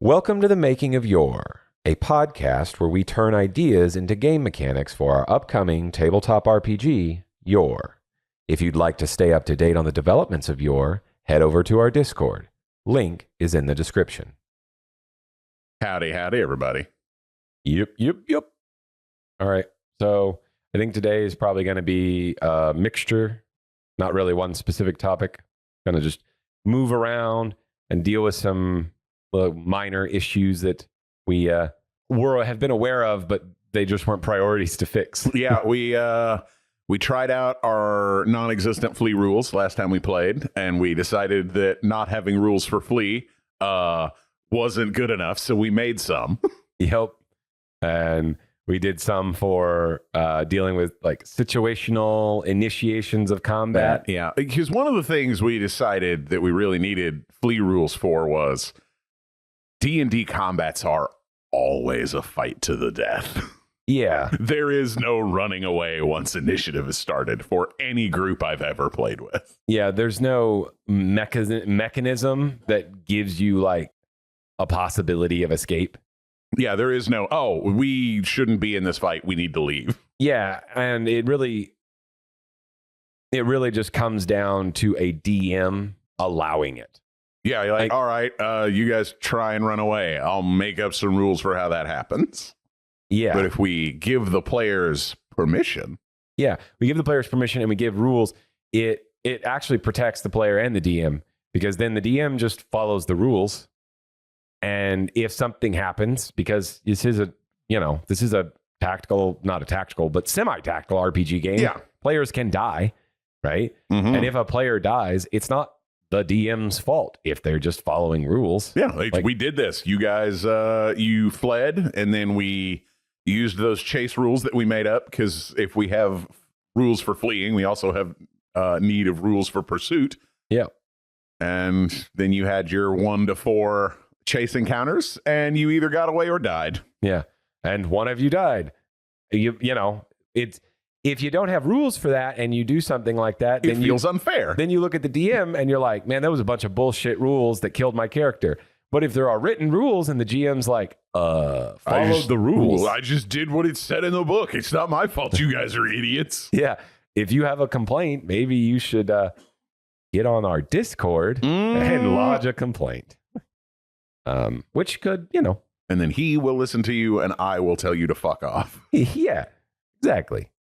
Welcome to the Making of YOR, a podcast where we turn ideas into game mechanics for our upcoming tabletop RPG, YOR. If you'd like to stay up to date on the developments of YOR, head over to our Discord. Link is in the description. Howdy, everybody. Yep. All right, so I think today is probably going to be a mixture, not really one specific topic. Going to just move around and deal with some minor issues that we have been aware of, but they just weren't priorities to fix. Yeah, we tried out our non-existent Flea rules last time we played, and we decided that not having rules for Flea wasn't good enough, so we made some. Yep. And we did some for dealing with like situational initiations of combat. Yeah, because one of the things we decided that we really needed Flea rules for was D&D combats are always a fight to the death. Yeah. There is no running away once initiative is started for any group I've ever played with. Yeah, there's no mechanism that gives you like a possibility of escape. Yeah, there is no, we shouldn't be in this fight, we need to leave. Yeah, and it really just comes down to a DM allowing it. Yeah, you're like, all right, you guys try and run away. I'll make up some rules for how that happens. Yeah. But if we give the players permission. Yeah, we give the players permission and we give rules. It actually protects the player and the DM, because then the DM just follows the rules. And if something happens, because this is a tactical, not a tactical, but semi-tactical RPG game. Yeah. Players can die, right? Mm-hmm. And if a player dies, it's not the DM's fault if they're just following rules. Yeah, like we did this. You guys, you fled, and then we used those chase rules that we made up, because if we have rules for fleeing, we also have need of rules for pursuit. Yeah. And then you had your 1 to 4 chase encounters, and you either got away or died. Yeah. And one of you died. You know, it's, if you don't have rules for that and you do something like that, then it feels unfair. Then you look at the DM and you're like, man, that was a bunch of bullshit rules that killed my character. But if there are written rules and the GM's like, follow the rules. I just did what it said in the book. It's not my fault. You guys are idiots. Yeah. If you have a complaint, maybe you should get on our Discord and lodge a complaint. Which could, And then he will listen to you and I will tell you to fuck off. Yeah, exactly.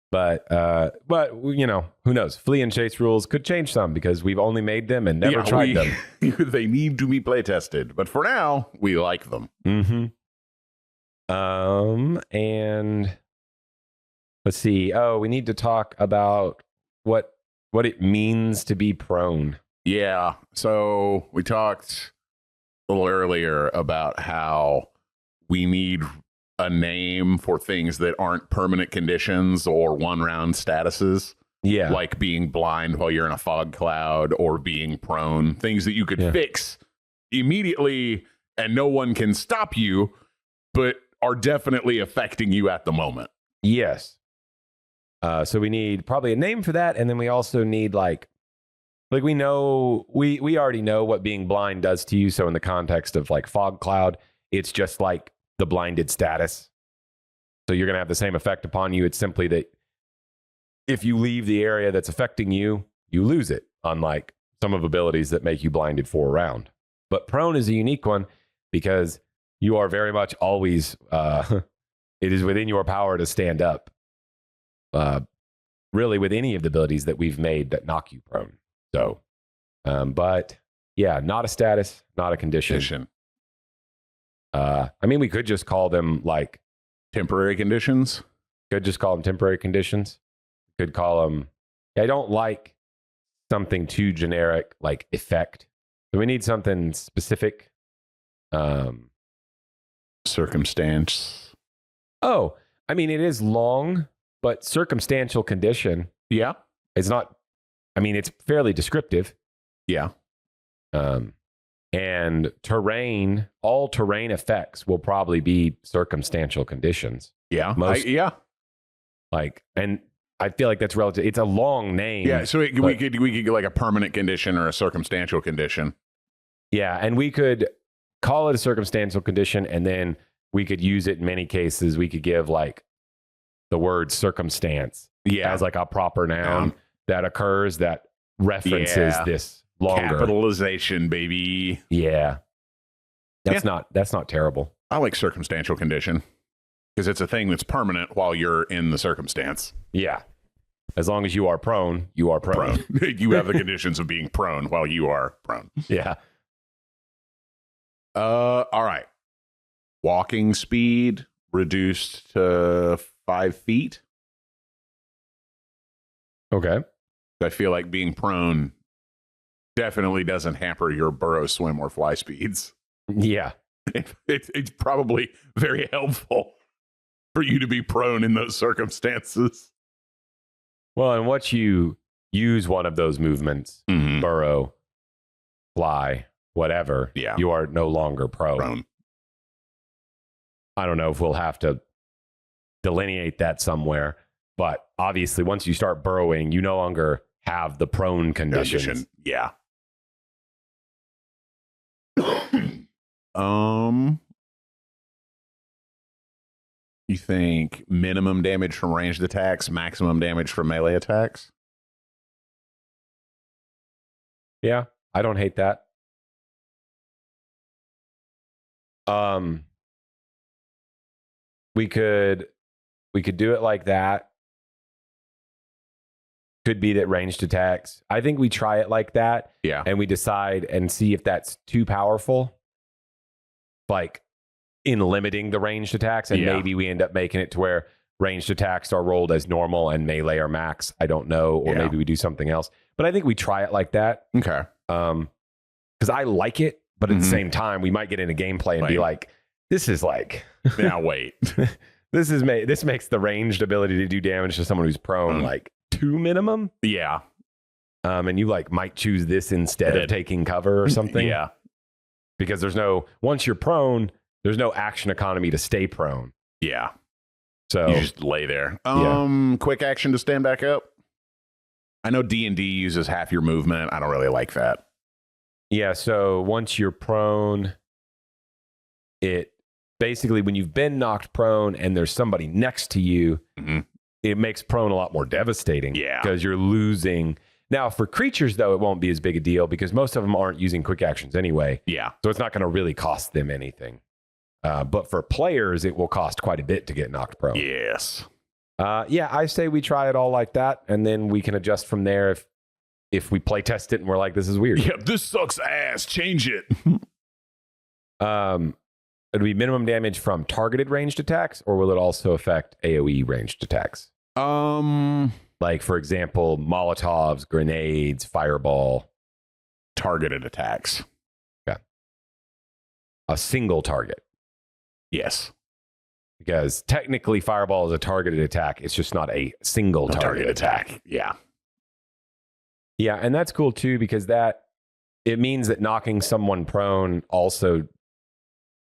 But who knows? Flee and chase rules could change some, because we've only made them and never tried them. They need to be play tested, but for now, we like them. Mm-hmm. And let's see. Oh, we need to talk about what it means to be prone. Yeah. So we talked a little earlier about how we need a name for things that aren't permanent conditions or one-round statuses. Yeah. Like being blind while you're in a fog cloud, or being prone. Things that you could fix immediately and no one can stop you, but are definitely affecting you at the moment. Yes. So we need probably a name for that, and then we also need like we know, we already know what being blind does to you. So in the context of like fog cloud, it's just like the blinded status. So you're going to have the same effect upon you. It's simply that if you leave the area that's affecting you, you lose it, unlike some of abilities that make you blinded for a round. But prone is a unique one, because you are very much always, it is within your power to stand up, really with any of the abilities that we've made that knock you prone. So, but yeah, not a status, not a condition. We could just call them like temporary conditions. Could just call them temporary conditions. Could call them. I don't like something too generic like effect. So we need something specific. Circumstance. Oh, it is long, but circumstantial condition. Yeah. It's not. It's fairly descriptive. Yeah. And terrain, all terrain effects will probably be circumstantial conditions. Yeah. And I feel like that's relative. It's a long name. Yeah. So we could get like a permanent condition or a circumstantial condition. Yeah. And we could call it a circumstantial condition, and then we could use it in many cases. We could give like the word circumstance as like a proper noun that occurs that references this longer capitalization, baby. Yeah. That's not terrible. I like circumstantial condition because it's a thing that's permanent while you're in the circumstance. Yeah. As long as you are prone, you are prone. You have the conditions of being prone while you are prone. Yeah. All right. Walking speed reduced to 5 feet. Okay. I feel like being prone definitely doesn't hamper your burrow, swim, or fly speeds. Yeah. It's probably very helpful for you to be prone in those circumstances. Well, and once you use one of those movements, burrow, fly, whatever, you are no longer prone. I don't know if we'll have to delineate that somewhere, but obviously once you start burrowing, you no longer have the prone conditions. Yeah. You think minimum damage from ranged attacks, maximum damage from melee attacks? Yeah, I don't hate that. We could do it like that. Could be that ranged attacks. I think we try it like that. Yeah. And we decide and see if that's too powerful. Like in limiting the ranged attacks. And maybe we end up making it to where ranged attacks are rolled as normal and melee are max. I don't know. Or maybe we do something else. But I think we try it like that. Okay. Because I like it, but at the same time, we might get into gameplay and be like, this is like now wait. This makes the ranged ability to do damage to someone who's prone like 2 minimum. Yeah. And you like might choose this instead of taking cover or something. Yeah. Because once you're prone, there's no action economy to stay prone. Yeah. So you just lay there. Quick action to stand back up. I know D&D uses half your movement. I don't really like that. Yeah, so once you're prone, it basically when you've been knocked prone and there's somebody next to you, it makes prone a lot more devastating. Yeah. Because you're losing. Now, for creatures, though, it won't be as big a deal because most of them aren't using quick actions anyway. Yeah. So it's not going to really cost them anything. But for players, it will cost quite a bit to get knocked prone. Yes. Yeah, I say we try it all like that, and then we can adjust from there if we play test it and we're like, this is weird. Yeah, this sucks ass. Change it. It'll be minimum damage from targeted ranged attacks, or will it also affect AoE ranged attacks? Like, for example, Molotovs, grenades, fireball. Targeted attacks. Yeah. A single target. Yes. Because technically fireball is a targeted attack. It's just not a single target attack. Yeah. Yeah, and that's cool too because it means that knocking someone prone also,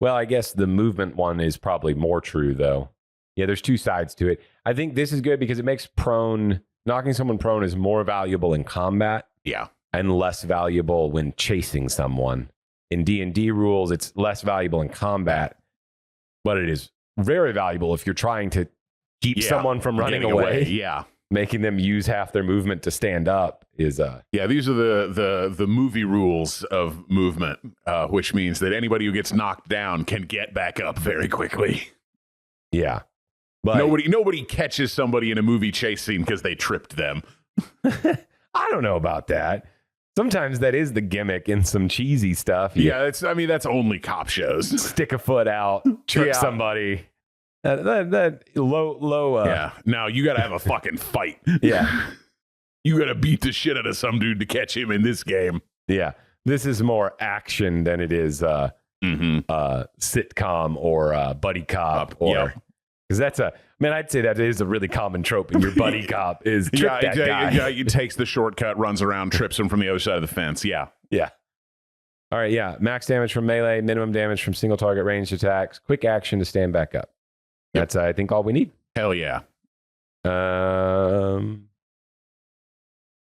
well, I guess the movement one is probably more true though. Yeah, there's two sides to it. I think this is good because it makes knocking someone prone is more valuable in combat. Yeah. And less valuable when chasing someone. In D&D rules, it's less valuable in combat, but it is very valuable if you're trying to keep someone from running away. Yeah. Making them use half their movement to stand up is yeah, these are the movie rules of movement, which means that anybody who gets knocked down can get back up very quickly. Yeah. But nobody catches somebody in a movie chase scene because they tripped them. I don't know about that. Sometimes that is the gimmick in some cheesy stuff. Yeah, that's only cop shows. Stick a foot out, trick somebody. That low. Yeah. Now you got to have a fucking fight. Yeah. You got to beat the shit out of some dude to catch him in this game. Yeah. This is more action than it is sitcom or buddy cop or because I'd say that is a really common trope in your buddy cop is trick that guy. Yeah, he takes the shortcut, runs around, trips him from the other side of the fence. Yeah. Yeah. All right, yeah. Max damage from melee, minimum damage from single target ranged attacks, quick action to stand back up. That's, I think, all we need. Hell yeah.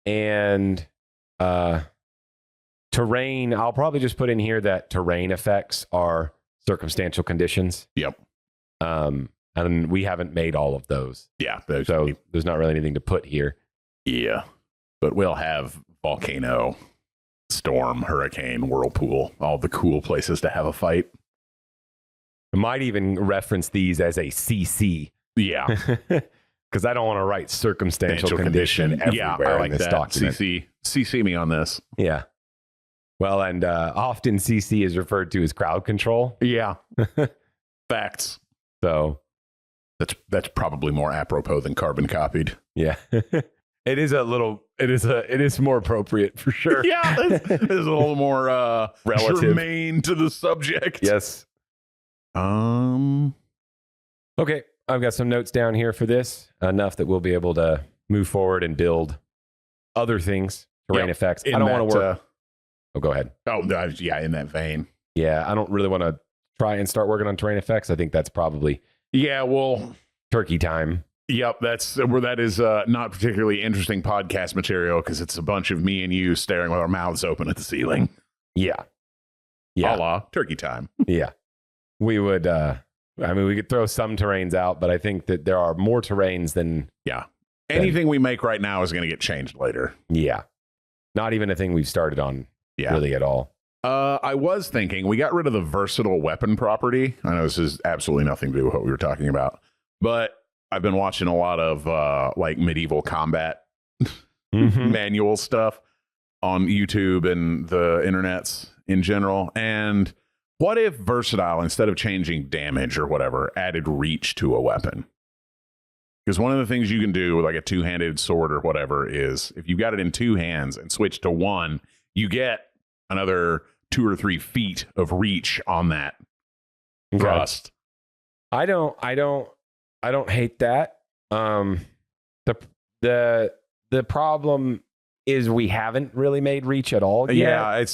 And Terrain, I'll probably just put in here that terrain effects are circumstantial conditions. Yep. And we haven't made all of those. Yeah. So there's not really anything to put here. Yeah. But we'll have volcano, storm, hurricane, whirlpool, all the cool places to have a fight. I might even reference these as a CC. Yeah. Because I don't want to write circumstantial condition everywhere in this document. CC me on this. Yeah. Well, and often CC is referred to as crowd control. Yeah. Facts. So that's probably more apropos than carbon copied. Yeah. It is more appropriate for sure. Yeah. It's a little more relative, germane to the subject. Yes. Okay. I've got some notes down here for this, enough that we'll be able to move forward and build other things, terrain effects. I don't want to work. Go ahead. Oh, yeah, in that vein. Yeah, I don't really want to try and start working on terrain effects. I think that's probably turkey time. Yep, that's where that is not particularly interesting podcast material because it's a bunch of me and you staring with our mouths open at the ceiling. Yeah. A la turkey time. Yeah. We would, we could throw some terrains out, but I think that there are more terrains than... Yeah. Anything we make right now is going to get changed later. Yeah. Not even a thing we've started on really at all. I was thinking, we got rid of the versatile weapon property. I know this is absolutely nothing to do with what we were talking about, but I've been watching a lot of like medieval combat manual stuff on YouTube and the internets in general. And what if versatile, instead of changing damage or whatever, added reach to a weapon? Because one of the things you can do with like a two-handed sword or whatever is if you've got it in two hands and switch to one, you get another 2 or 3 feet of reach on that thrust. I don't hate that. The problem is we haven't really made reach at all yet. Yeah,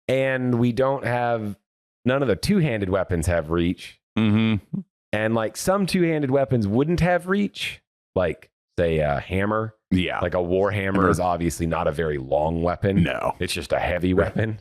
and we don't have, none of the two-handed weapons have reach. Mm-hmm. And like some two-handed weapons wouldn't have reach, like say a hammer. Yeah. Like a war hammer is obviously not a very long weapon. No. It's just a heavy weapon.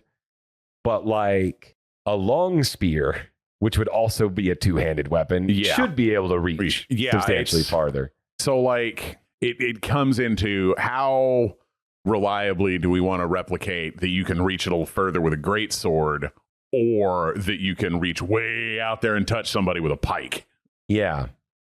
But like a long spear, which would also be a two-handed weapon, should be able to reach substantially farther. So like it comes into how reliably do we want to replicate that you can reach a little further with a great sword, or that you can reach way out there and touch somebody with a pike. Yeah.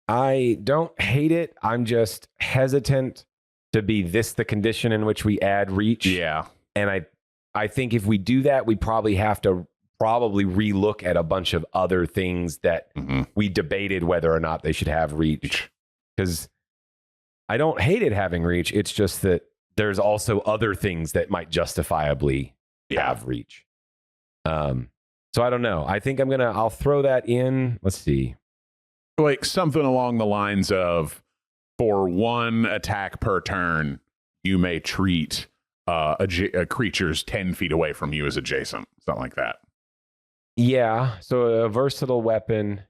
I don't hate it. I'm just hesitant to be this the condition in which we add reach. Yeah. And I think if we do that, we probably have to relook at a bunch of other things that we debated whether or not they should have reach. Because I don't hate it having reach. It's just that there's also other things that might justifiably have reach. So I don't know. I think I'll throw that in. Let's see. Like something along the lines of, for one attack per turn, you may treat a creature's 10 feet away from you as adjacent. Something like that. Yeah. So a versatile weapon,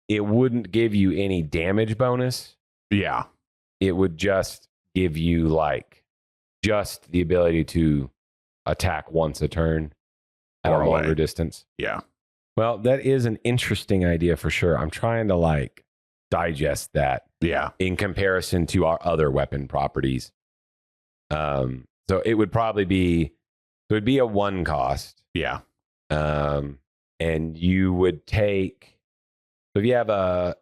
it wouldn't give you any damage bonus. Yeah. It would just give you like just the ability to attack once a turn at a longer distance. Yeah. Well, that is an interesting idea for sure. I'm trying to like digest that. Yeah. In comparison to our other weapon properties. So it would probably be, so it'd be a 1 cost. Yeah. And you would take, so if you have I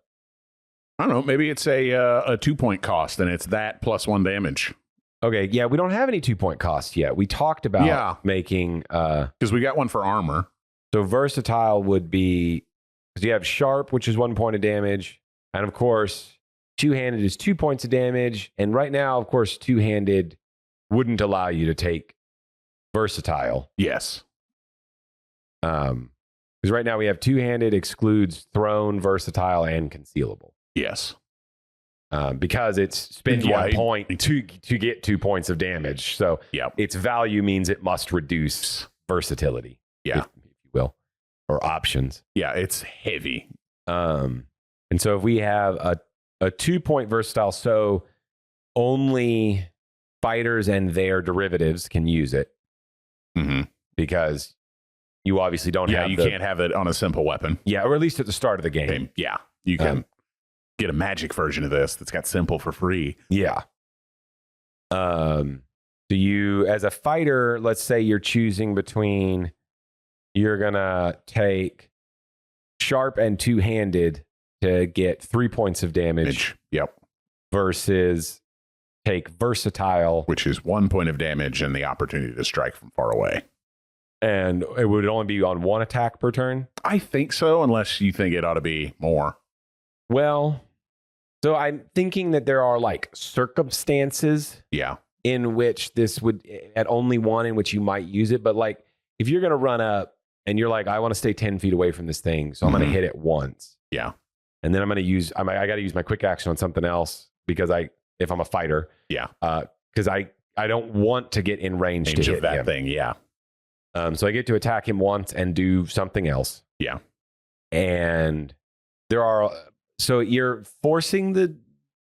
don't know, maybe it's a 2-point cost and it's that plus 1 damage. Okay, yeah, we don't have any 2-point costs yet. We talked about making... Because we got one for armor. So versatile would be... Because you have sharp, which is 1 point of damage. And of course, two-handed is 2 points of damage. And right now, of course, two-handed wouldn't allow you to take versatile. Yes. Because right now we have two-handed excludes thrown, versatile, and concealable. Yes. Because it's spend 1 point to get 2 points of damage. So its value means it must reduce versatility, if you will, or options. Yeah, it's heavy. And so if we have a 2-point versatile, so only fighters and their derivatives can use it. Mm-hmm. because you obviously don't have. You can't have it on a simple weapon. Yeah, or at least at the start of the game. Yeah, you can get a magic version of this that's got simple for free. Yeah. Do you, as a fighter, let's say you're choosing between, you're gonna take sharp and two-handed to get 3 points of damage. Yep. Versus take versatile, which is 1 point of damage and the opportunity to strike from far away. And it would only be on one attack per turn? I think so, unless you think it ought to be more. Well, so I'm thinking that there are like circumstances in which this would, at only one in which you might use it. But like, if you're going to run up and you're like, I want to stay 10 feet away from this thing, so I'm going to hit it once. Yeah. And then I'm going to use, I got to use my quick action on something else because if I'm a fighter. Yeah. Because I don't want to get in range to hit that him. thing. Yeah. So I get to attack him once and do something else. Yeah. And so you're forcing the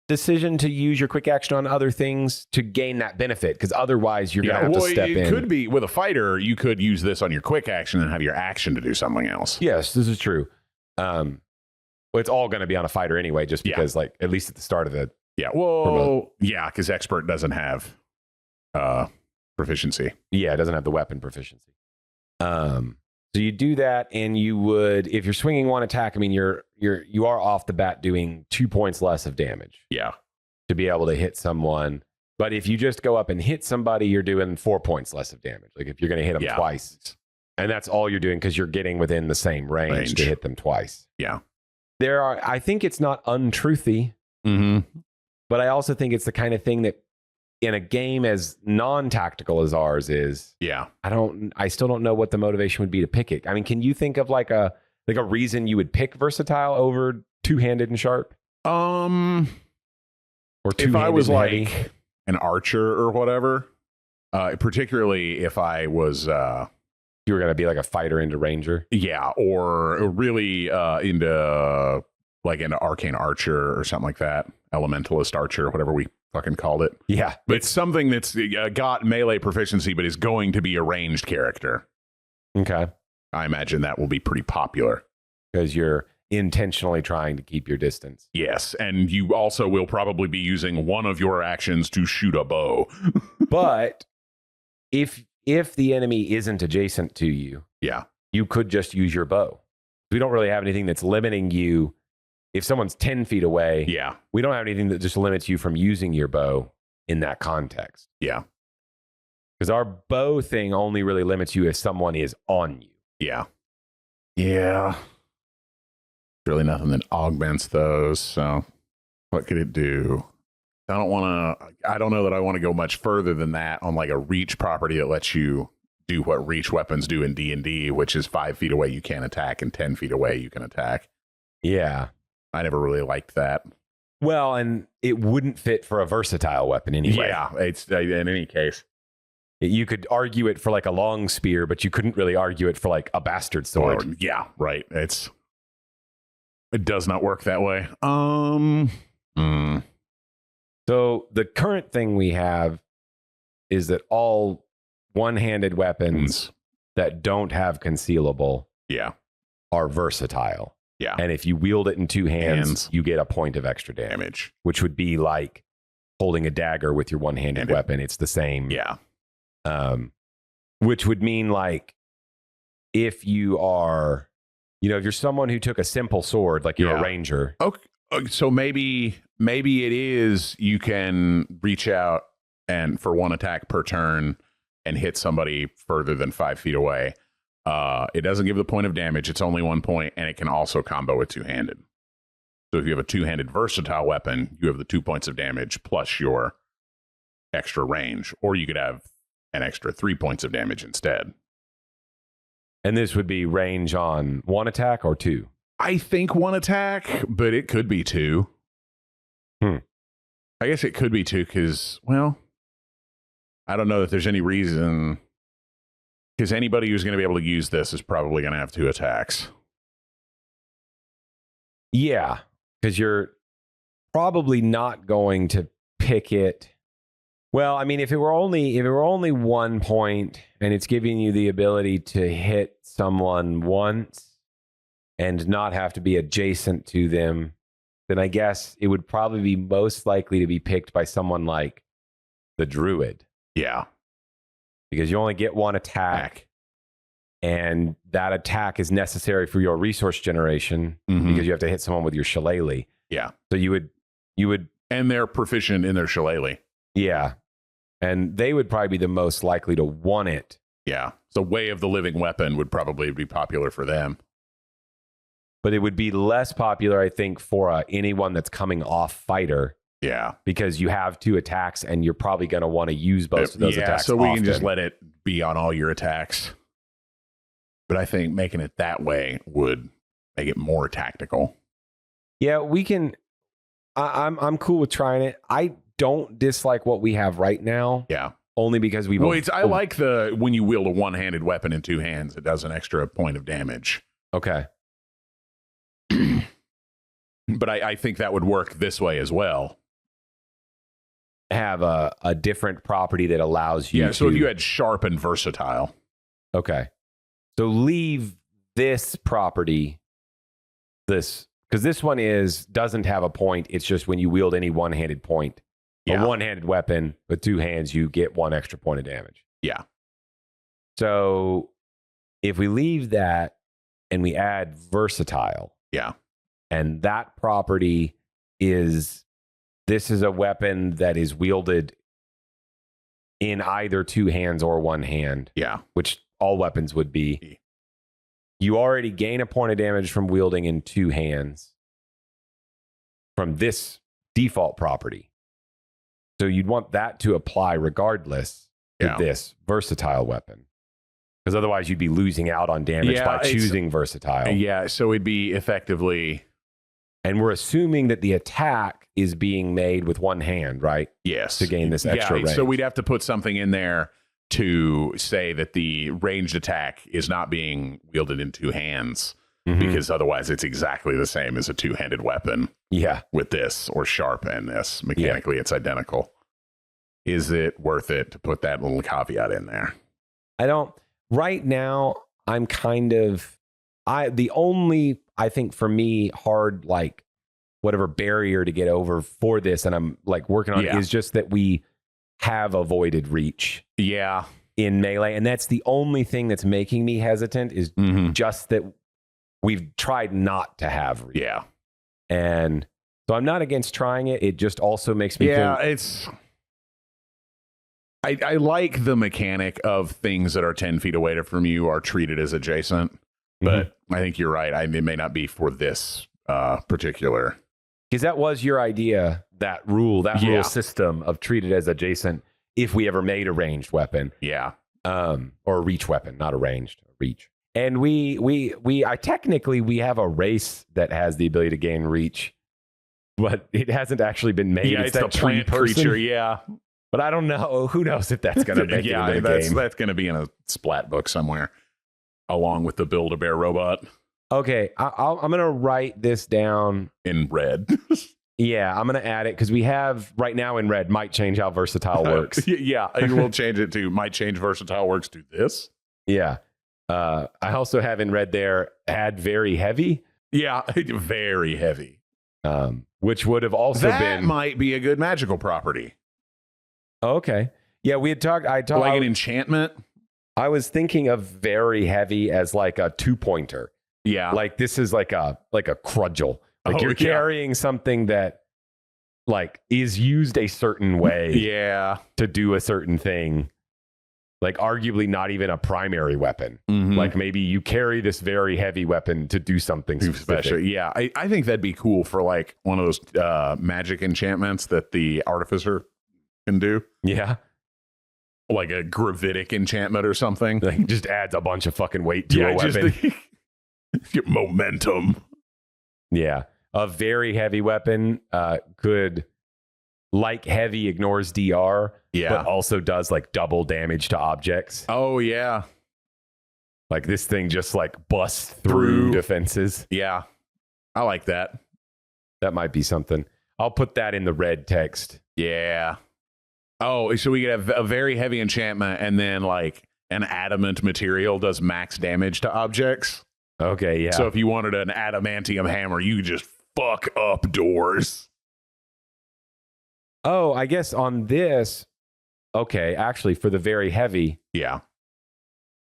decision to use your quick action on other things to gain that benefit, because otherwise you're going to have to step in. It could be with a fighter, you could use this on your quick action and have your action to do something else. Yes, this is true. Well, it's all going to be on a fighter anyway, just because like, at least at the start of the. Yeah. Well, because expert doesn't have proficiency. Yeah, it doesn't have the weapon proficiency. So you do that, and you would, if you're swinging one attack, I mean, you are off the bat doing 2 points less of damage. Yeah. To be able to hit someone. But if you just go up and hit somebody, you're doing 4 points less of damage. Like if you're going to hit them twice, and that's all you're doing because you're getting within the same range to hit them twice. Yeah. I think it's not untruthy, but I also think it's the kind of thing that in a game as non-tactical as ours is, I still don't know what the motivation would be to pick it. I mean, can you think of like a reason you would pick versatile over two-handed and sharp? Or if I was like heavy? An archer or whatever, particularly if I was you were going to be like a fighter into ranger, or really into arcane archer or something like that, elementalist archer, whatever we fucking called it. Yeah. But it's something that's got melee proficiency, but is going to be a ranged character. Okay. I imagine that will be pretty popular. Because you're intentionally trying to keep your distance. Yes. And you also will probably be using one of your actions to shoot a bow. But if the enemy isn't adjacent to you, you could just use your bow. We don't really have anything that's limiting you. If someone's 10 feet away, we don't have anything that just limits you from using your bow in that context. Yeah. Because our bow thing only really limits you if someone is on you. Yeah. Yeah. Really nothing that augments those. So what could it do? I don't know that I want to go much further than that on like a reach property that lets you do what reach weapons do in D&D, which is 5 feet away you can't attack and 10 feet away you can attack. Yeah. I never really liked that. Well, and it wouldn't fit for a versatile weapon anyway. Yeah, it's in any case. You could argue it for like a long spear, but you couldn't really argue it for like a bastard sword. Right. It does not work that way. So the current thing we have is that all one-handed weapons that don't have concealable are versatile. Yeah. And if you wield it in two hands, you get a point of extra damage, which would be like holding a dagger with your one-handed weapon. It's the same. Yeah. Which would mean like if you are, if you're someone who took a simple sword, like you're a ranger. Okay. So maybe it is you can reach out and for one attack per turn and hit somebody further than 5 feet away. It doesn't give the point of damage. It's only 1 point, and it can also combo with two-handed. So if you have a two-handed versatile weapon, you have the 2 points of damage plus your extra range, or you could have an extra 3 points of damage instead. And this would be range on one attack or two? I think one attack, but it could be two. I guess it could be two because, well, I don't know that there's any reason. Because anybody who's going to be able to use this is probably going to have two attacks. Yeah, because you're probably not going to pick it Well, I mean, if it were only 1 point and it's giving you the ability to hit someone once and not have to be adjacent to them, then I guess it would probably be most likely to be picked by someone like the Druid. Yeah. Because you only get one attack, and that attack is necessary for your resource generation because you have to hit someone with your shillelagh. Yeah. So you would, and they're proficient in their shillelagh. yeah, and they would probably be the most likely to want it. Yeah. So Way of the Living Weapon would probably be popular for them. But it would be less popular, I think, for anyone that's coming off fighter. Yeah. Because you have 2 attacks and you're probably going to want to use both of those attacks. So we can just let it be on all your attacks. But I think making it that way would make it more tactical. Yeah, we can. I'm cool with trying it. I don't dislike what we have right now. Yeah. Only because I like when you wield a one-handed weapon in 2 hands, it does an extra point of damage. Okay. But I think that would work this way as well. Have a different property that allows you so if you had sharp and versatile. Okay. So leave this property, because this one doesn't have a point. It's just when you wield any one-handed point. A one-handed weapon with 2 hands, you get 1 extra point of damage. Yeah. So if we leave that and we add versatile. Yeah. And that property this is a weapon that is wielded in either 2 hands or 1 hand. Yeah. Which all weapons would be. You already gain a point of damage from wielding in 2 hands from this default property. So you'd want that to apply regardless to this versatile weapon. Because otherwise you'd be losing out on damage by choosing versatile. Yeah, so it'd be effectively... And we're assuming that the attack is being made with 1 hand, right? Yes. To gain this extra range. So we'd have to put something in there to say that the ranged attack is not being wielded in 2 hands, because otherwise it's exactly the same as a 2-handed weapon. Yeah. With this or sharp and this. Mechanically, it's identical. Is it worth it to put that little caveat in there? Right now, I'm kind of... the only, I think for me, hard, like, whatever barrier to get over for this, and I'm like working on it, is just that we have avoided reach. Yeah. In melee. And that's the only thing that's making me hesitant is just that we've tried not to have reach. Yeah. And so I'm not against trying it. It just also makes me think. I like the mechanic of things that are 10 feet away from you are treated as adjacent. But I think you're right. It may not be for this particular. Because that was your idea, that rule system of treated as adjacent if we ever made a ranged weapon. Yeah. Or a reach weapon, not a ranged, a reach. And we technically have a race that has the ability to gain reach, but it hasn't actually been made. Yeah, it's the plant creature. Yeah. But I don't know. Who knows if that's going to make it into the game. That's going to be in a splat book somewhere, along with the Build-A-Bear robot. Okay, I'm going to write this down. In red. Yeah, I'm going to add it because we have right now in red might change how versatile works. Yeah, we'll change it to might change versatile works to this. Yeah. I also have in red there, add very heavy. Yeah, very heavy. Which would have also that might be a good magical property. Oh, okay. Yeah, we had talked. Like an enchantment. I was thinking of very heavy as like a 2-pointer. Yeah. Like this is like a crudgel. Like you're carrying something that like is used a certain way. Yeah. To do a certain thing. Like arguably not even a primary weapon. Like maybe you carry this very heavy weapon to do something specific. Yeah. I think that'd be cool for like one of those magic enchantments that the artificer can do. Yeah. Like a gravitic enchantment or something. Like just adds a bunch of fucking weight to a weapon. Get momentum. Yeah. A very heavy weapon could, like heavy, ignores DR, but also does like double damage to objects. Oh, yeah. Like this thing just like busts through defenses. Yeah. I like that. That might be something. I'll put that in the red text. Yeah. Oh, so we could have a very heavy enchantment, and then like an adamant material does max damage to objects. Okay, yeah. So if you wanted an adamantium hammer, you could just fuck up doors. Oh, I guess on this, okay, actually for the very heavy, Yeah.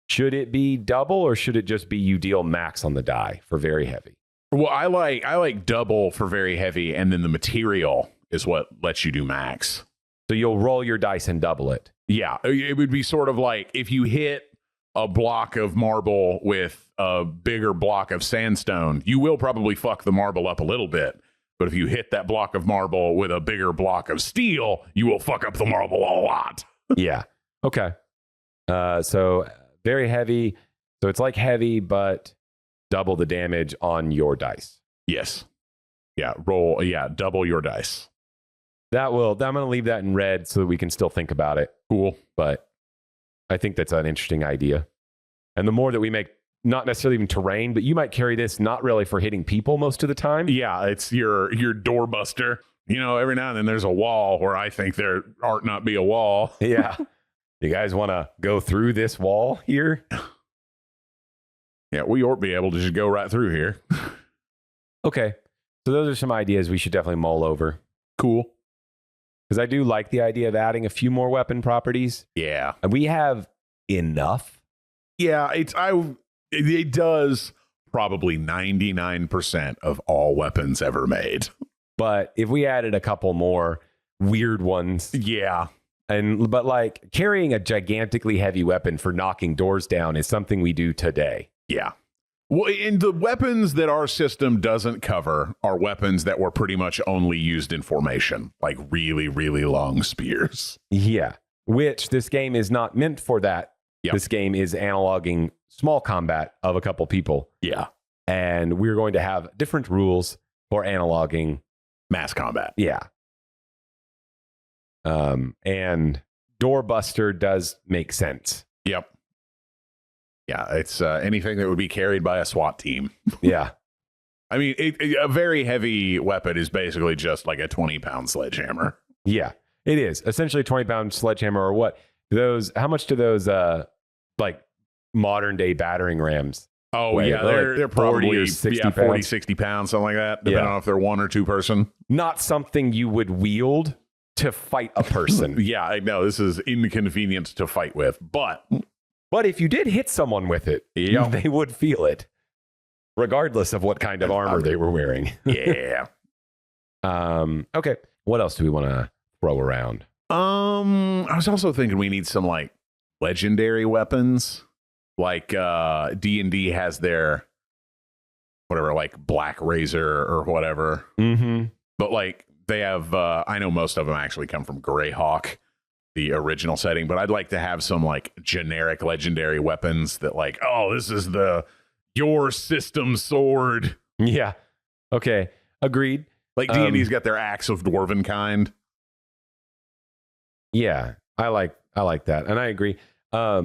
should it be double or should it just be you deal max on the die for very heavy? Well, I like double for very heavy, and then the material is what lets you do max. So you'll roll your dice and double it. Yeah, it would be sort of like if you hit a block of marble with a bigger block of sandstone, you will probably fuck the marble up a little bit. But if you hit that block of marble with a bigger block of steel, you will fuck up the marble a lot. Yeah. Okay. So very heavy. So it's like heavy, but double the damage on your dice. Yes. Yeah. Roll. Yeah. Double your dice. I'm going to leave that in red so that we can still think about it. Cool. But I think that's an interesting idea. And the more that we make, not necessarily even terrain, but you might carry this not really for hitting people most of the time. Yeah. It's your doorbuster. You know, every now and then there's a wall where I think there ought not be a wall. Yeah. You guys want to go through this wall here? Yeah. We ought to be able to just go right through here. Okay. So those are some ideas we should definitely mull over. Cool. Because I do like the idea of adding a few more weapon properties. Yeah. And we have enough. Yeah. It does probably 99% of all weapons ever made. But if we added a couple more weird ones. Yeah. But like carrying a gigantically heavy weapon for knocking doors down is something we do today. Yeah. Well, and the weapons that our system doesn't cover are weapons that were pretty much only used in formation, like really, really long spears. Yeah. Which this game is not meant for that. Yep. This game is analoging small combat of a couple people. Yeah. And we're going to have different rules for analoging Mass combat. Yeah. And doorbuster does make sense. Yep. Yeah, it's anything that would be carried by a SWAT team. Yeah. I mean, a very heavy weapon is basically just like a 20-pound sledgehammer. Yeah, it is. Essentially a 20-pound sledgehammer or what? How much do those like modern day battering rams? Oh, weigh? yeah, they're probably 40 or 60 40, pounds. 60 pounds, something like that, depending on if they're one or two person. Not something you would wield to fight a person. Yeah, I know. This is inconvenient to fight with, but if you did hit someone with it, Yep. they would feel it, regardless of what kind of armor they were wearing. yeah. Okay. What else do we want to throw around? I was also thinking we need some like legendary weapons. Like D&D has their whatever, like Black Razor or whatever. Mm-hmm. But like they have I know most of them actually come from Greyhawk, the original setting, but I'd like to have some like generic legendary weapons that like, oh, this is your system sword. Yeah. Okay. Agreed. Like D&D's got their Axe of Dwarven Kind. Yeah. I like that. And I agree. Let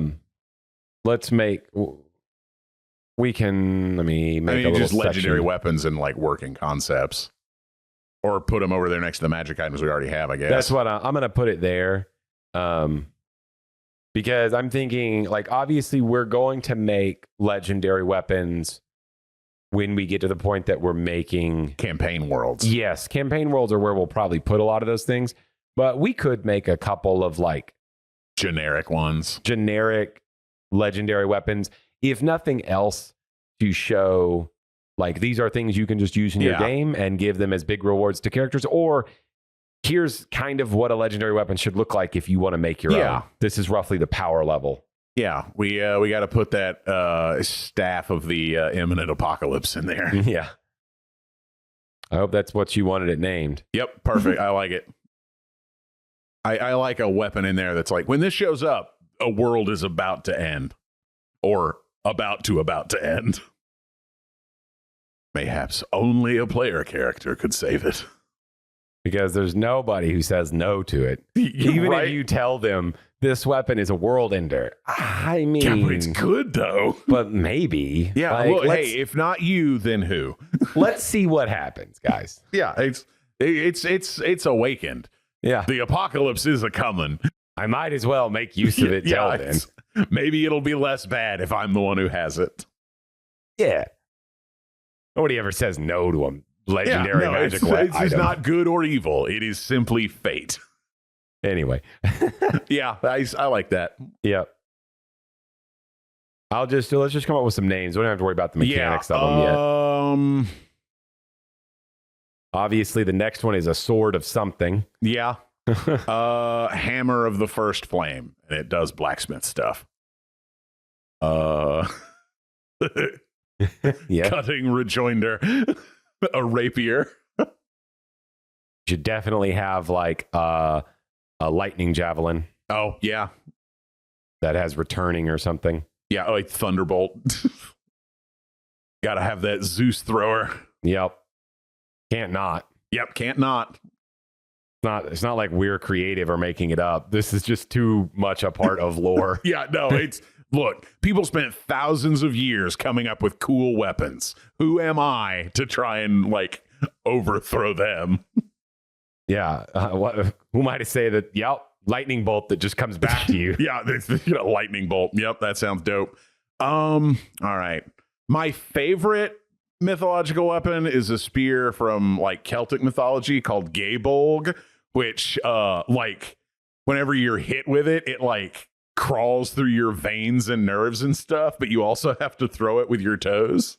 me make a little just legendary section. weapons and like working concepts. Or put them over there next to the magic items we already have, I guess. That's what I'm going to put it there. Because I'm thinking, like, obviously we're going to make legendary weapons when we get to the point that we're making campaign worlds. Yes, campaign worlds are where we'll probably put a lot of those things. But we could make a couple of like generic ones, generic legendary weapons, if nothing else, to show like these are things you can just use in your game and give them as big rewards to characters, or here's kind of what a legendary weapon should look like if you want to make your own. This is roughly the power level. Yeah, we got to put that staff of the imminent apocalypse in there. Yeah. I hope that's what you wanted it named. Yep, perfect. I like it. I like a weapon in there that's like, when this shows up, a world is about to end. Or about to end. Mayhaps only a player character could save it. Because there's nobody who says no to it. Even if you tell them this weapon is a world ender. I mean, yeah, but it's good though. But maybe. Yeah. Like, well, hey, if not you, then who? Let's see what happens, guys. Yeah, it's awakened. Yeah. The apocalypse is a coming. I might as well make use of it till then. Maybe it'll be less bad if I'm the one who has it. Yeah. Nobody ever says no to a legendary magic weapon. It's just not good or evil. It is simply fate. Anyway. Yeah, I like that. Yep. Let's just come up with some names. We don't have to worry about the mechanics of them yet. Obviously, the next one is a sword of something. Yeah. Hammer of the First Flame, and it does blacksmith stuff. Yeah. Cutting rejoinder. A rapier. You should definitely have like a lightning javelin. Oh, yeah. That has returning or something. Yeah, like Thunderbolt. Gotta have that Zeus thrower. Yep. Can't not. Yep, can't not. It's not like we're creative or making it up. This is just too much a part of lore. Yeah, no, look, people spent thousands of years coming up with cool weapons. Who am I to try and like overthrow them? Yeah. Who am I to say that, yep, lightning bolt that just comes back to you? Yeah, lightning bolt. Yep, that sounds dope. All right. My favorite mythological weapon is a spear from like Celtic mythology called Gaybolg, which like whenever you're hit with it, it like crawls through your veins and nerves and stuff, but you also have to throw it with your toes.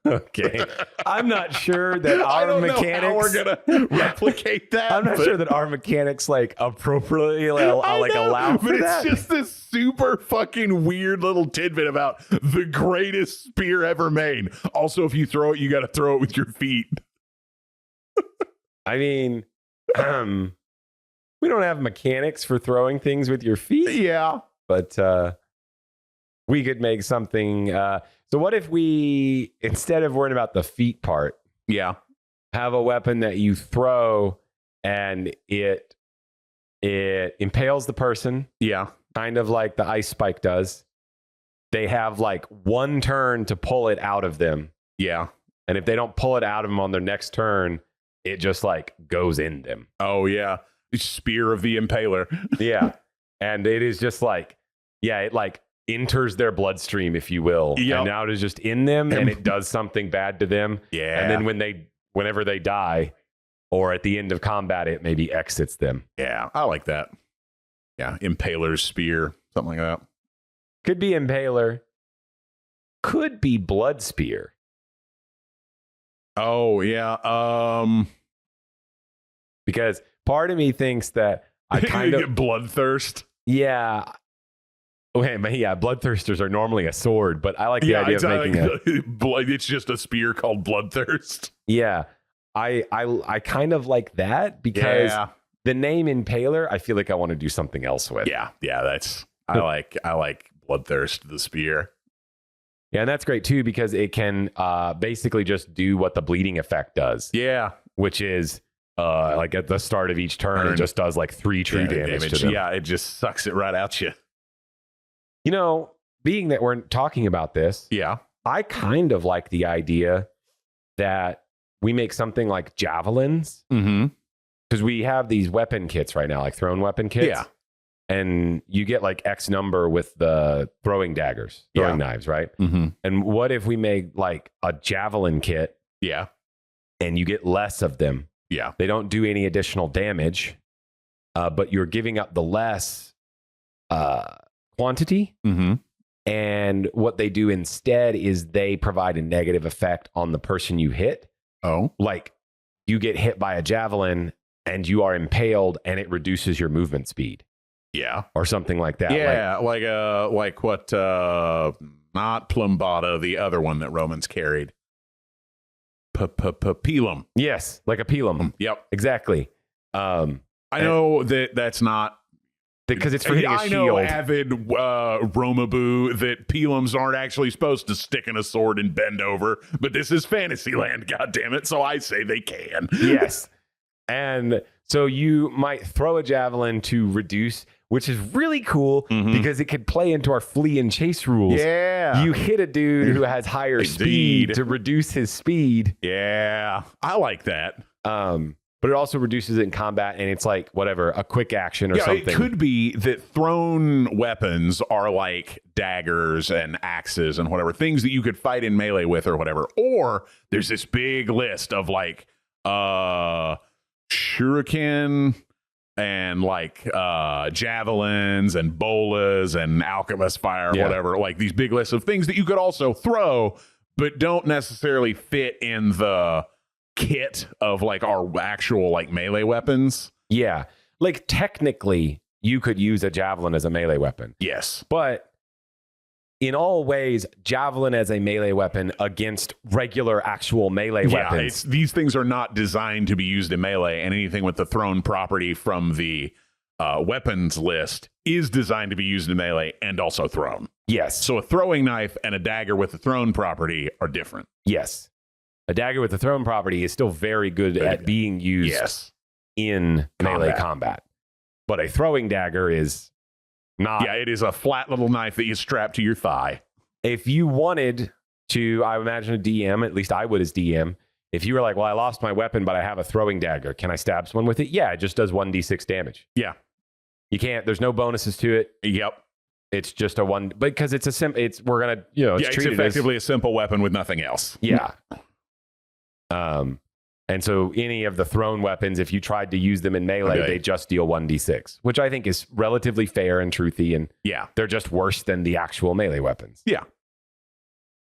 Okay. I'm not sure that our mechanics know how we're gonna replicate that. I'm not sure that our mechanics like appropriately allow for that. It's just this super fucking weird little tidbit about the greatest spear ever made. Also, if you throw it, you got to throw it with your feet. I mean, we don't have mechanics for throwing things with your feet. Yeah, but we could make something. So what if we, instead of worrying about the feet part, have a weapon that you throw and it impales the person. Yeah. Kind of like the ice spike does. They have like one turn to pull it out of them. Yeah. And if they don't pull it out of them on their next turn, it just like goes in them. Oh, yeah. Spear of the Impaler. Yeah. And it is just like, yeah, it like enters their bloodstream, if you will. Yep. And now it is just in them and it does something bad to them. Yeah. And then whenever they die or at the end of combat, it maybe exits them. Yeah. I like that. Yeah. Impaler's spear, something like that. Could be Impaler. Could be Blood Spear. Oh, yeah. Because part of me thinks that I kind of get bloodthirst. Yeah. Okay, but yeah, bloodthirsters are normally a sword, but I like the idea of making blood. It's just a spear called bloodthirst. Yeah, I kind of like that because the name Impaler, I feel like I want to do something else with. Yeah, that's I like bloodthirst, the spear. Yeah, and that's great too because it can basically just do what the bleeding effect does. Yeah, which is like at the start of each turn, it just does like 3 true damage to them. Yeah, it just sucks it right out you. You know, being that we're talking about this, I kind of like the idea that we make something like javelins. Because we have these weapon kits right now, like thrown weapon kits. Yeah. And you get like X number with the throwing daggers, throwing knives, right? And what if we made like a javelin kit? Yeah. And you get less of them. Yeah. They don't do any additional damage, but you're giving up the less quantity. And what they do instead is they provide a negative effect on the person you hit. Oh. Like you get hit by a javelin and you are impaled and it reduces your movement speed. Yeah. Or something like that. Yeah. Like what, not Plumbata, the other one that Romans carried. Pelum. Yes. Like a pelum. Yep. Exactly. I know that's not. Because it's for hitting a shield. I know, avid Romaboo, that pelums aren't actually supposed to stick in a sword and bend over, but this is Fantasyland, goddammit, so I say they can. Yes. And so you might throw a javelin to reduce, which is really cool because it could play into our flee and chase rules. Yeah. You hit a dude who has higher speed to reduce his speed. Yeah. I like that. but it also reduces it in combat, and it's like whatever, a quick action or something. It could be that thrown weapons are like daggers and axes and whatever, things that you could fight in melee with or whatever. Or there's this big list of like shuriken and like javelins and bolas and alchemist fire, whatever, like these big lists of things that you could also throw, but don't necessarily fit in the kit of like our actual like melee weapons. Yeah. Like technically you could use a javelin as a melee weapon. Yes. But in all ways, javelin as a melee weapon against regular actual melee weapons. These things are not designed to be used in melee, and anything with the thrown property from the weapons list is designed to be used in melee and also thrown. Yes. So a throwing knife and a dagger with the thrown property are different. Yes. A dagger with the thrown property is still very good at being used in melee combat. But a throwing dagger is not. Yeah, it is a flat little knife that you strap to your thigh. If you wanted to, I imagine a DM, at least I would as DM, if you were like, well, I lost my weapon, but I have a throwing dagger. Can I stab someone with it? Yeah, it just does 1d6 damage. Yeah. You can't, there's no bonuses to it. Yep. It's just a one, because it's a we're going to, it's it's effectively a simple weapon with nothing else. Yeah. And so any of the thrown weapons, if you tried to use them in melee, they just deal 1d6, which I think is relatively fair and truthy. And they're just worse than the actual melee weapons. Yeah.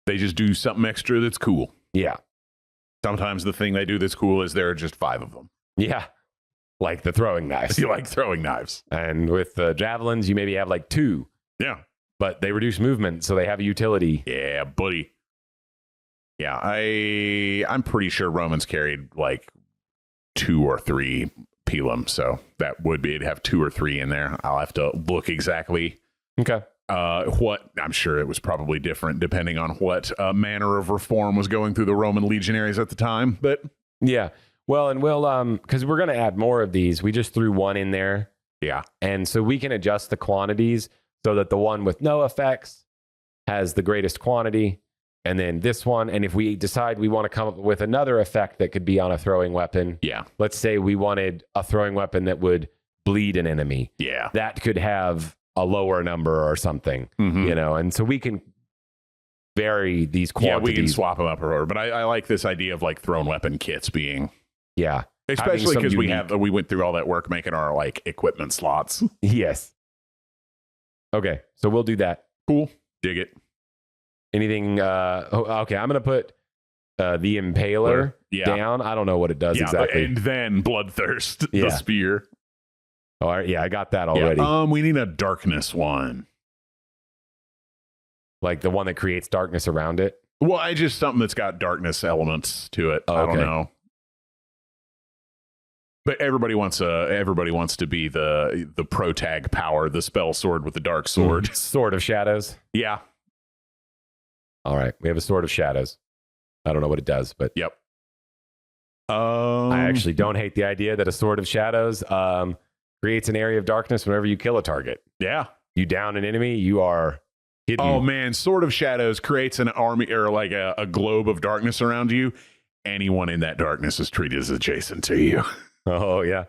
They just do something extra that's cool. Yeah. Sometimes the thing they do that's cool is there are just 5 of them. Yeah. Like the throwing knives. You like throwing knives. And with the javelins, you maybe have like 2. Yeah. But they reduce movement, so they have a utility. Yeah, buddy. Yeah, I'm pretty sure Romans carried like 2 or 3 Pelum, so that would be, it'd have 2 or 3 in there. I'll have to look exactly. Okay. What, I'm sure it was probably different depending on what manner of reform was going through the Roman legionaries at the time, but yeah. Well, and we'll because we're going to add more of these. We just threw 1 in there. Yeah. And so we can adjust the quantities so that the one with no effects has the greatest quantity. And then this one, and if we decide we want to come up with another effect that could be on a throwing weapon, let's say we wanted a throwing weapon that would bleed an enemy. Yeah. That could have a lower number or something, and so we can vary these quantities. Yeah, we can swap them up or whatever. But I like this idea of like thrown weapon kits being. Yeah. Especially because we went through all that work making our like equipment slots. Yes. Okay. So we'll do that. Cool. Dig it. Anything? Okay. I'm going to put the Impaler down. I don't know what it does exactly. And then Bloodthirst, the spear. All right. Yeah, I got that already. We need a darkness one. Like the one that creates darkness around it? Well, I just something that's got darkness elements to it. I don't know. But everybody wants to be the protag power, the spell sword with the dark sword. Sword of Shadows? Yeah. All right. We have a Sword of Shadows. I don't know what it does, but yep. I actually don't hate the idea that a Sword of Shadows creates an area of darkness whenever you kill a target. Yeah. You down an enemy, you are hidden. Oh man, Sword of Shadows creates an army or like a globe of darkness around you. Anyone in that darkness is treated as adjacent to you. Oh yeah.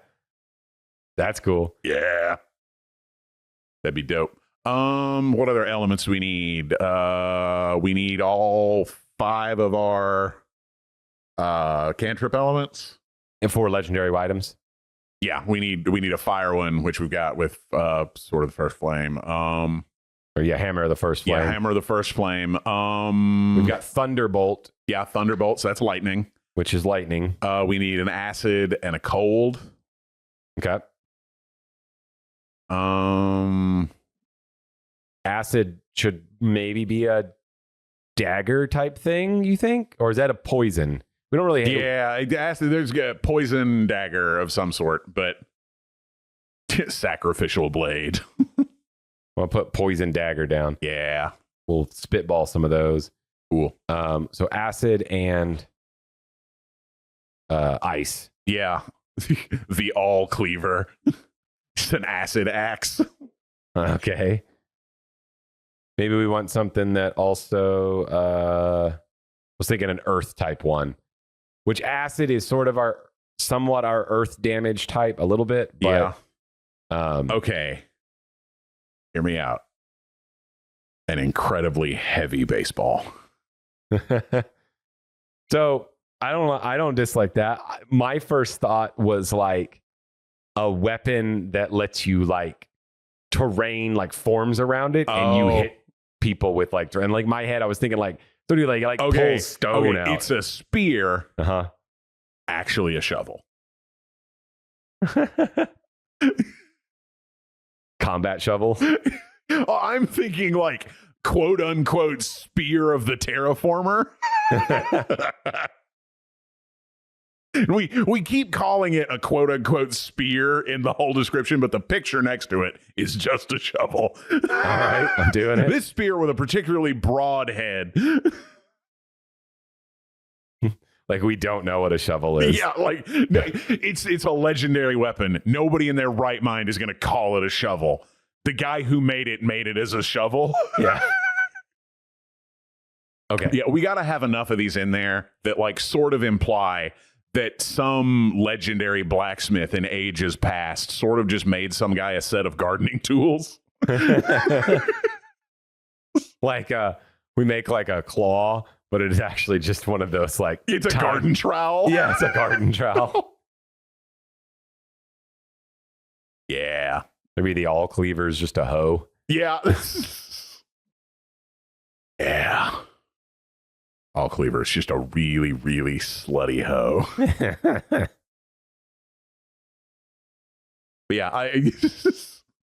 That's cool. Yeah. That'd be dope. What other elements do we need? We need all 5 of our cantrip elements. And 4 legendary items. Yeah, we need a fire one, which we've got with Sword of the First Flame. Hammer of the First Flame. Yeah, Hammer of the First Flame. We've got Thunderbolt. Yeah, Thunderbolt, so that's lightning. Which is lightning. We need an acid and a cold. Okay. Acid should maybe be a dagger type thing, you think? Or is that a poison? We don't really acid, there's a poison dagger of some sort, but sacrificial blade. I'll put poison dagger down. Yeah. We'll spitball some of those. Cool. So acid and ice. Yeah. The all cleaver. It's an acid axe. Okay. Maybe we want something that also I was thinking an earth type one. Which acid is sort of our somewhat our earth damage type a little bit. But, Okay. Hear me out. An incredibly heavy baseball. So I don't dislike that. My first thought was like a weapon that lets you like terrain like forms around it and you hit people with like, and like my head, I was thinking like, so do you like pull stone out? It's a spear. Uh-huh. Actually a shovel. Combat shovel. I'm thinking like quote unquote spear of the terraformer. We keep calling it a quote unquote spear in the whole description, but the picture next to it is just a shovel. All right, I'm doing it. This spear with a particularly broad head. Like we don't know what a shovel is. Yeah, like it's a legendary weapon. Nobody in their right mind is going to call it a shovel. The guy who made it as a shovel. Yeah. Okay. Yeah, we got to have enough of these in there that like sort of imply that some legendary blacksmith in ages past sort of just made some guy a set of gardening tools. Like we make like a claw, but it is actually just one of those like it's a garden trowel. Yeah, it's a garden trowel. Yeah. Maybe the all cleaver is just a hoe. Yeah. Yeah. All cleaver is just a really, really slutty hoe. But yeah,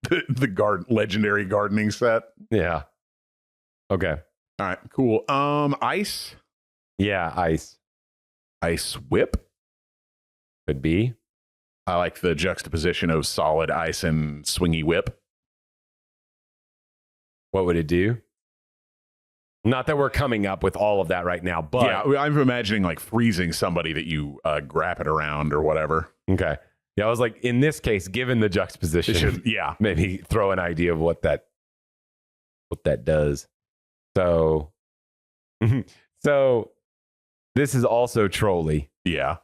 the legendary gardening set. Yeah. Okay. All right, cool. Ice. Yeah, ice. Ice whip. Could be. I like the juxtaposition of solid ice and swingy whip. What would it do? Not that we're coming up with all of that right now, but yeah, I'm imagining like freezing somebody that you grab it around or whatever. Okay. Yeah, I was like, in this case, given the juxtaposition, yeah, maybe throw an idea of what that does. So, so this is also trolley. Yeah,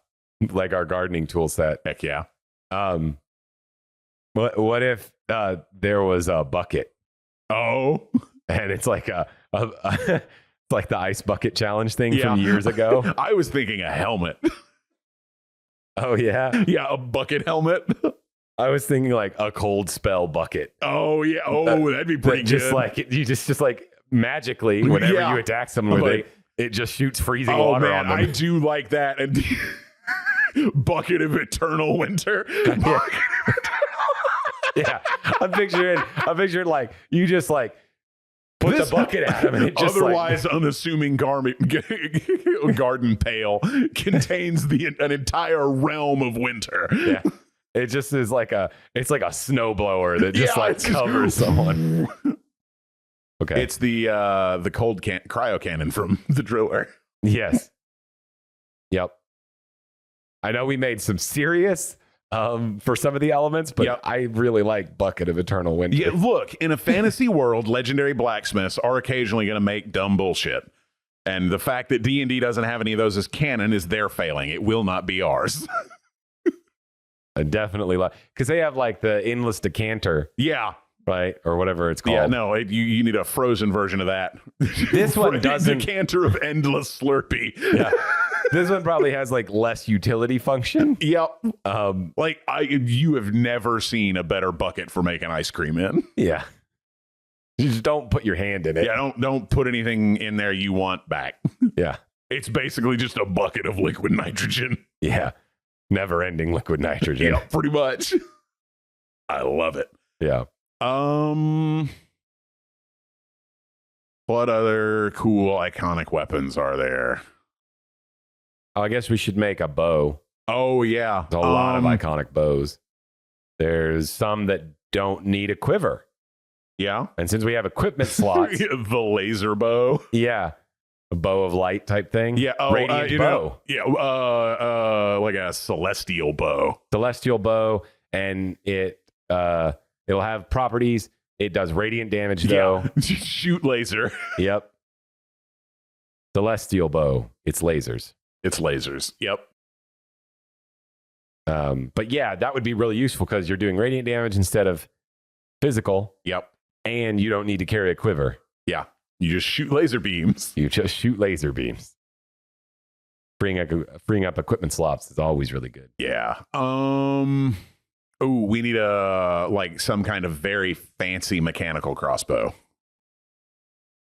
like our gardening tool set. Heck yeah. What if there was a bucket? Oh, and it's like it's like the ice bucket challenge thing from years ago. I was thinking a helmet. Oh yeah, yeah, a bucket helmet. I was thinking like a cold spell bucket. Oh yeah, that'd be pretty good. Just like you just like magically whenever you attack someone, it just shoots freezing water on them. I do like that. And bucket of eternal winter. Yeah, I'm picturing like you just like put the bucket at him, and it just otherwise unassuming garden pail contains an entire realm of winter. Yeah, it just is like it's like a snowblower that just covers someone. Okay, it's the cold cryo cannon from the driller. Yes. Yep. I know we made some serious for some of the elements, but I really like bucket of eternal winter. Yeah, look, in a fantasy world, legendary blacksmiths are occasionally going to make dumb bullshit. And the fact that D&D doesn't have any of those as canon is their failing. It will not be ours. I definitely like, because they have like the endless decanter. Yeah. Right? Or whatever it's called. Yeah, no, you need a frozen version of that. This one doesn't. Decanter of endless Slurpee. Yeah. This one probably has like less utility function. Yep. Like you have never seen a better bucket for making ice cream in. Yeah. You just don't put your hand in it. Yeah, don't put anything in there you want back. Yeah. It's basically just a bucket of liquid nitrogen. Yeah. Never ending liquid nitrogen. Yeah, pretty much. I love it. Yeah. What other cool iconic weapons are there? I guess we should make a bow. Oh, yeah. There's a lot of iconic bows. There's some that don't need a quiver. Yeah. And since we have equipment slots. The laser bow. Yeah. A bow of light type thing. Yeah. Oh, radiant bow. Like a celestial bow. Celestial bow. And it'll have properties. It does radiant damage, though. Shoot laser. Yep. Celestial bow. It's lasers. It's lasers. Yep. But yeah, that would be really useful because you're doing radiant damage instead of physical. Yep. And you don't need to carry a quiver. Yeah. You just shoot laser beams. You just shoot laser beams. Freeing up equipment slots is always really good. Yeah. We need some kind of very fancy mechanical crossbow.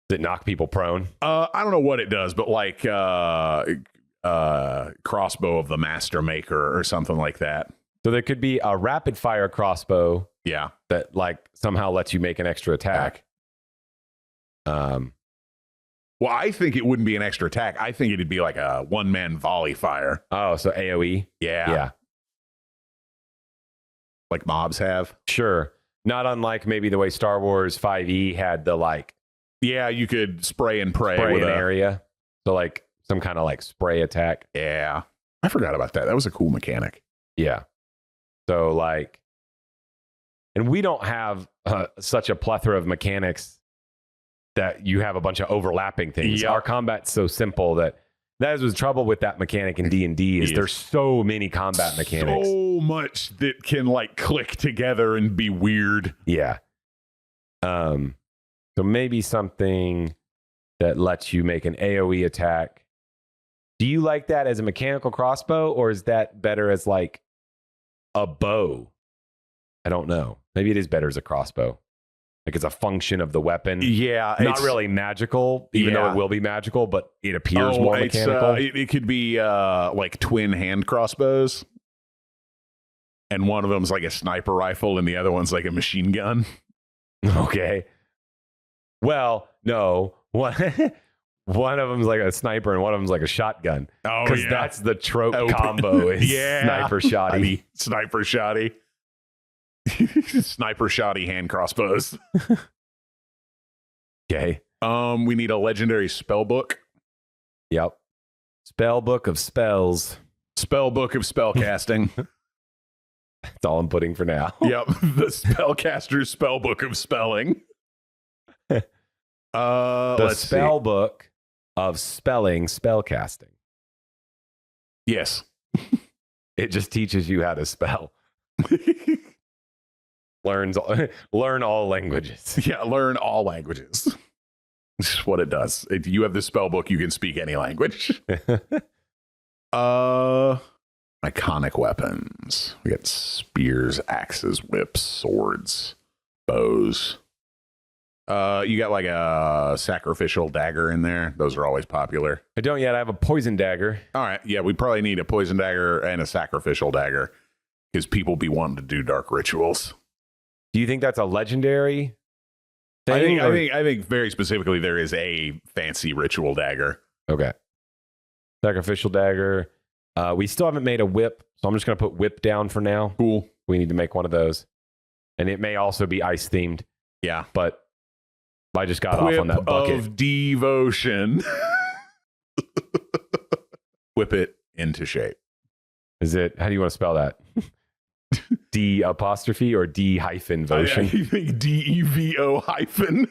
Does it knock people prone? I don't know what it does, but crossbow of the master maker or something like that. So there could be a rapid fire crossbow. Yeah. That somehow lets you make an extra attack. Well, I think it wouldn't be an extra attack. I think it'd be like a one-man volley fire. Oh, so AoE? Yeah. Like mobs have. Sure. Not unlike maybe the way Star Wars 5e had the Yeah, you could spray and pray with with an area. So some kind of spray attack. Yeah. I forgot about that. That was a cool mechanic. Yeah. So and we don't have such a plethora of mechanics that you have a bunch of overlapping things. Yep. Our combat's so simple that was trouble with that mechanic in D&D is there's so many combat mechanics. So much that can click together and be weird. Yeah. So maybe something that lets you make an AoE attack. Do you like that as a mechanical crossbow, or is that better as a bow? I don't know. Maybe it is better as a crossbow. It's a function of the weapon. Yeah. Not really magical, even though it will be magical, but it appears more it's, mechanical. It could be twin hand crossbows. And one of them's like a sniper rifle and the other one's like a machine gun. Okay. Well, no. One of them's like a sniper and one of them's like a shotgun. Oh, because that's the trope combo is sniper shotty. Sniper shotty. Sniper shotty hand crossbows. Okay. We need a legendary spell book. Yep. Spell book of spells. Spell book of spell casting. That's all I'm putting for now. Yep. The spellcaster's spell book of spelling. The spell book of spelling spellcasting. Yes. It just teaches you how to spell. Learn all languages. Yeah, learn all languages. That's what it does. If you have the spell book, you can speak any language. Iconic weapons. We got spears, axes, whips, swords, bows. You got a sacrificial dagger in there. Those are always popular. I don't yet. I have a poison dagger. All right. Yeah, we probably need a poison dagger and a sacrificial dagger because people be wanting to do dark rituals. Do you think that's a legendary thing? I think very specifically there is a fancy ritual dagger. Okay. Sacrificial dagger. We still haven't made a whip, so I'm just going to put whip down for now. Cool. We need to make one of those. And it may also be ice themed. Yeah. But I just got off on that bucket. Of devotion. Whip it into shape. Is it, how do you want to spell that? D apostrophe or D hyphen votion? I think DEVO hyphen.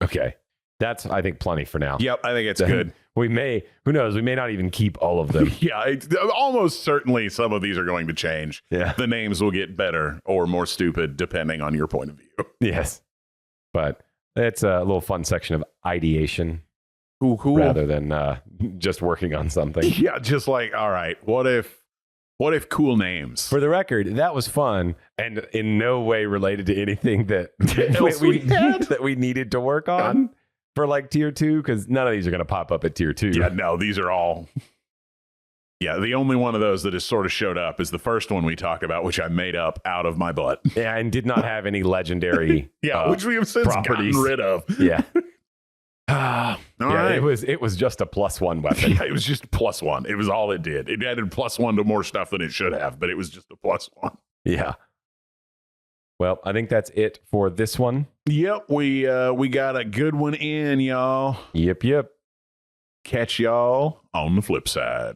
Okay. That's, I think, plenty for now. Yep, I think it's good. We may, who knows, we may not even keep all of them. Yeah, almost certainly some of these are going to change. Yeah. The names will get better or more stupid depending on your point of view. Yes. But it's a little fun section of ideation. Cool. Rather than just working on something. Yeah, just all right, what if cool names? For the record, that was fun and in no way related to anything that we needed to work on for tier 2, because none of these are going to pop up at tier 2. Yeah, no, these are all. Yeah, the only one of those that has sort of showed up is the first one we talk about, which I made up out of my butt. Yeah, and did not have any legendary which we have since properties. gotten rid of. Yeah. All right. It was just a +1 weapon. Yeah, it was just +1. It was all it did. It added +1 to more stuff than it should have, but it was just a +1. Yeah. Well, I think that's it for this one. Yep, we got a good one in, y'all. Yep. Catch y'all on the flip side.